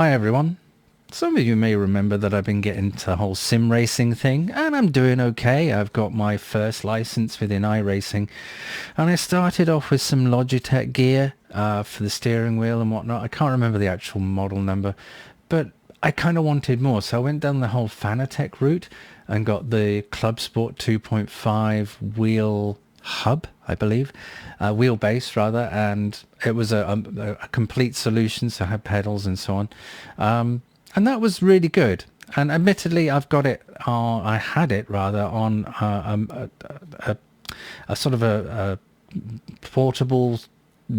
Hi everyone. Some of you may remember that I've been getting into the whole sim racing thing, and I'm doing okay. I've got my first license within iRacing, and I started off with some Logitech gear for the steering wheel and whatnot. I can't remember the actual model number, but I kind of wanted more, so I went down the whole Fanatec route and got the Club Sport 2.5 wheel hub, I believe, wheelbase rather, and it was a complete solution, so I had pedals and so on. And that was really good. And admittedly, I've got it, I had it rather on a sort of a portable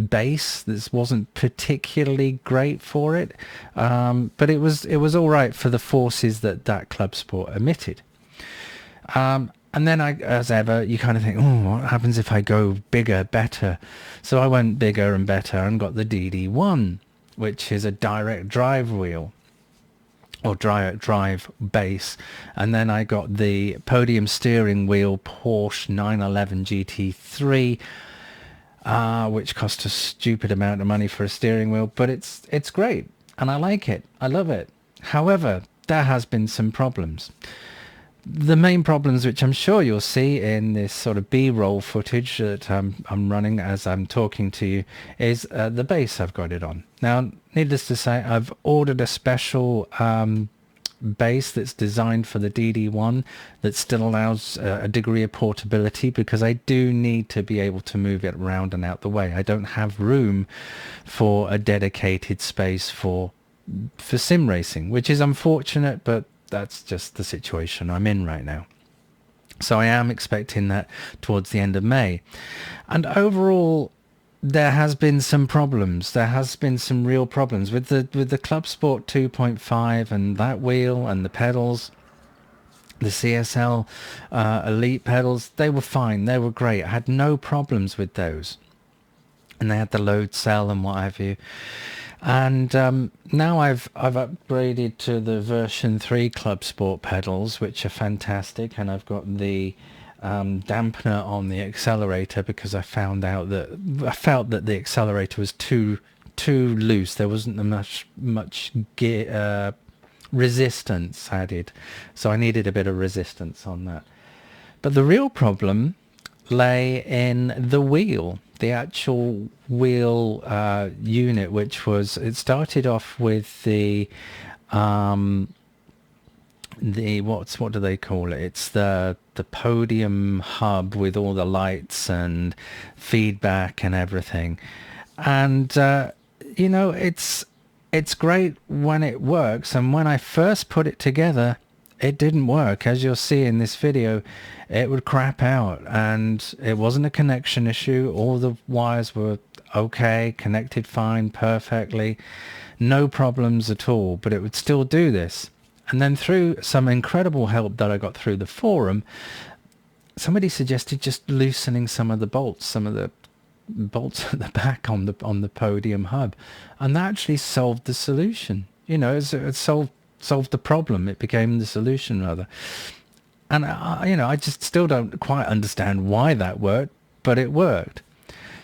base. This wasn't particularly great for it, but it was all right for the forces that Club Sport emitted. And then as ever, you kind of think, oh, what happens if I go bigger, better? So I went bigger and better and got the DD1, which is a direct drive wheel, or drive base. And then I got the Podium steering wheel Porsche 911 GT3, which cost a stupid amount of money for a steering wheel, but it's great, and I like it. I love it. However, there has been some problems. The main problems, which I'm sure you'll see in this sort of B-roll footage that I'm running as I'm talking to you, is the base I've got it on. Now, needless to say, I've ordered a special base that's designed for the DD1 that still allows a degree of portability, because I do need to be able to move it around and out the way. I don't have room for a dedicated space for sim racing, which is unfortunate, but that's just the situation I'm in right now. So I am expecting that towards the end of May. And overall, there has been some problems. There has been some real problems with the Club Sport 2.5 and that wheel and the pedals. The CSL Elite pedals, they were fine. They were great. I had no problems with those. And they had the load cell and what have you. And now I've upgraded to the version 3 Club Sport pedals, which are fantastic, and I've got the dampener on the accelerator, because I felt that the accelerator was too loose. There wasn't much gear resistance added, so I needed a bit of resistance on that. But the real problem lay in the wheel. The actual wheel unit, which was, it started off with the what do they call it? It's the Podium hub with all the lights and feedback and everything. And you know, it's great when it works, and when I first put it together, it didn't work. As you'll see in this video, it would crap out, and it wasn't a connection issue. All the wires were okay, connected fine, perfectly, no problems at all, but it would still do this. And then through some incredible help that I got through the forum, somebody suggested just loosening some of the bolts at the back on the Podium hub, and that actually solved the solution. You know, it solved the problem. It became the solution rather. And you know, I just still don't quite understand why that worked, but it worked.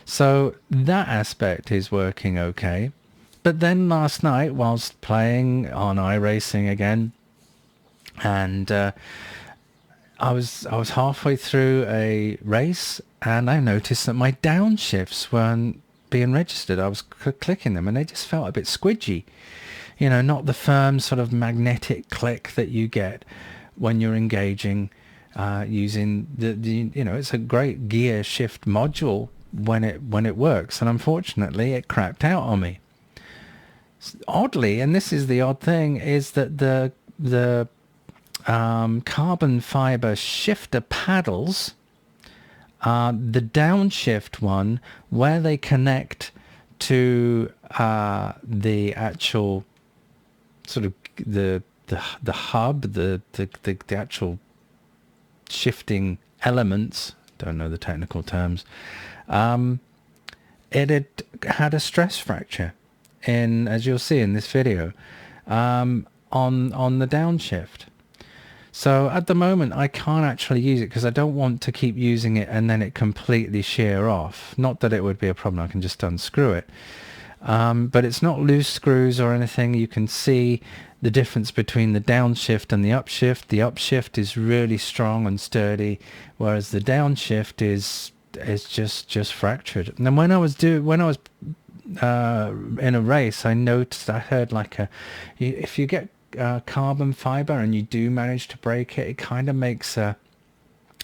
So that aspect is working okay. But then last night, whilst playing on iRacing again, and I was halfway through a race, and I noticed that my downshifts weren't being registered. I was clicking them, and they just felt a bit squidgy. You know, not the firm sort of magnetic click that you get when you're engaging using the you know, it's a great gear shift module when it works, and unfortunately it crapped out on me. Oddly, and this is the odd thing, is that the carbon fiber shifter paddles, the downshift one, where they connect to the actual sort of the hub, the actual shifting elements, don't know the technical terms, it had a stress fracture, as you'll see in this video, on the downshift. So at the moment I can't actually use it, because I don't want to keep using it and then it completely shear off. Not that it would be a problem, I can just unscrew it. But it's not loose screws or anything. You can see the difference between the downshift and the upshift. The upshift is really strong and sturdy, whereas the downshift is just fractured. And then when I was in a race, I heard like if you get carbon fiber and you do manage to break it, it kind of makes a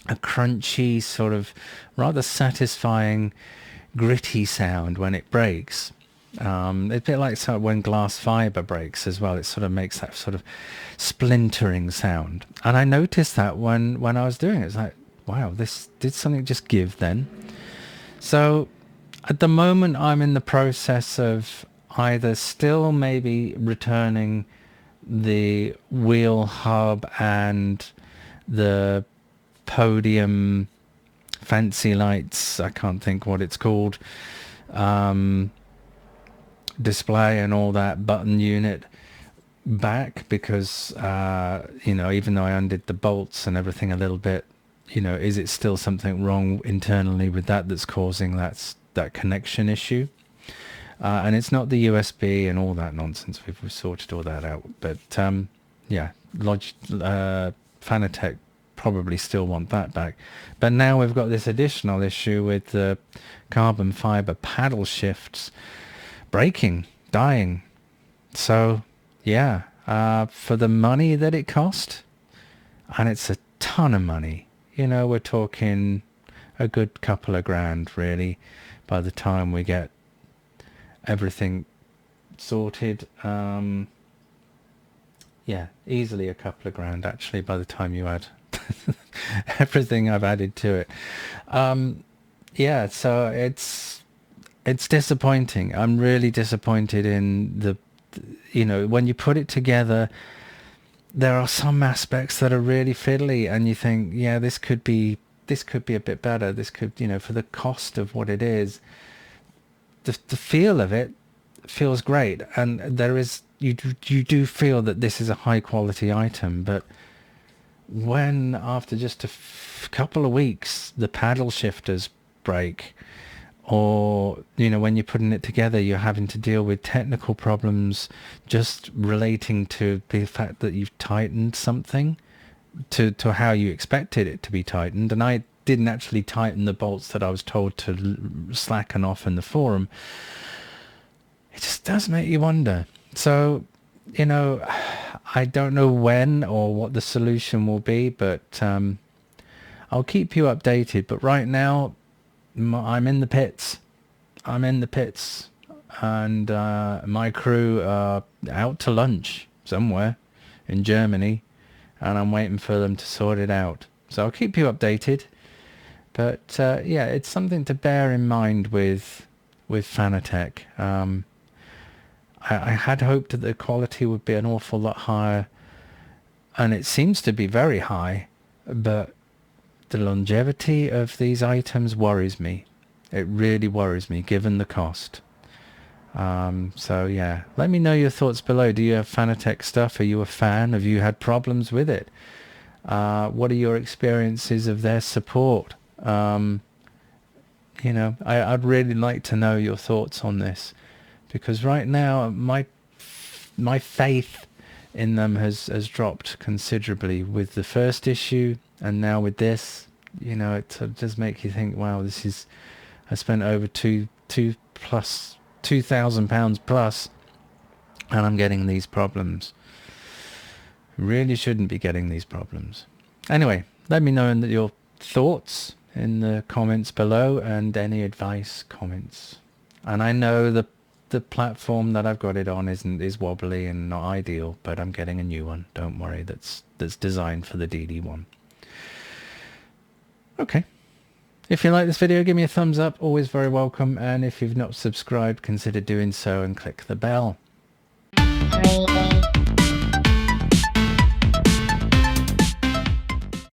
crunchy, sort of rather satisfying, gritty sound when it breaks. It's a bit like when glass fiber breaks as well. It sort of makes that sort of splintering sound. And I noticed that when I was doing it. It's like, wow, did something just give then? So at the moment, I'm in the process of either still maybe returning the wheel hub and the Podium fancy lights, I can't think what it's called, display and all that button unit back, because even though I undid the bolts and everything a little bit, is it still something wrong internally with that's causing that connection issue? And it's not the USB and all that nonsense. We've sorted all that out. But yeah, Fanatec probably still want that back. But now we've got this additional issue with the carbon fiber paddle shifts breaking, dying. So yeah, for the money that it cost, and it's a ton of money, we're talking a good couple of grand really by the time we get everything sorted. Yeah, easily a couple of grand actually by the time you add everything I've added to it. Yeah, so it's disappointing. I'm really disappointed in when you put it together, there are some aspects that are really fiddly and you think, yeah, this could be a bit better. This could, for the cost of what it is, the feel of it feels great. And there is, you do feel that this is a high quality item, but when after just a couple of weeks, the paddle shifters break, or when you're putting it together, you're having to deal with technical problems just relating to the fact that you've tightened something to how you expected it to be tightened, and I didn't actually tighten the bolts that I was told to slacken off in the forum. It just does make you wonder. So I don't know when or what the solution will be, but I'll keep you updated. But right now, I'm in the pits. And my crew are out to lunch somewhere in Germany, and I'm waiting for them to sort it out. So I'll keep you updated. But yeah, it's something to bear in mind with Fanatec. I had hoped that the quality would be an awful lot higher, and it seems to be very high, but the longevity of these items worries me. It really worries me, given the cost. So yeah, let me know your thoughts below. Do you have Fanatec stuff? Are you a fan? Have you had problems with it? What are your experiences of their support? I'd really like to know your thoughts on this, because right now my faith in them has dropped considerably with the first issue, and now with this. It sort of does make you think, wow, I spent over £2,000 plus, and I'm getting these problems. Really shouldn't be getting these problems. Anyway, let me know your thoughts in the comments below, and any advice, comments. And I know the platform that I've got it on is wobbly and not ideal, but I'm getting a new one. Don't worry, that's designed for the DD1. Okay. If you like this video, give me a thumbs up, always very welcome. And if you've not subscribed, consider doing so and click the bell.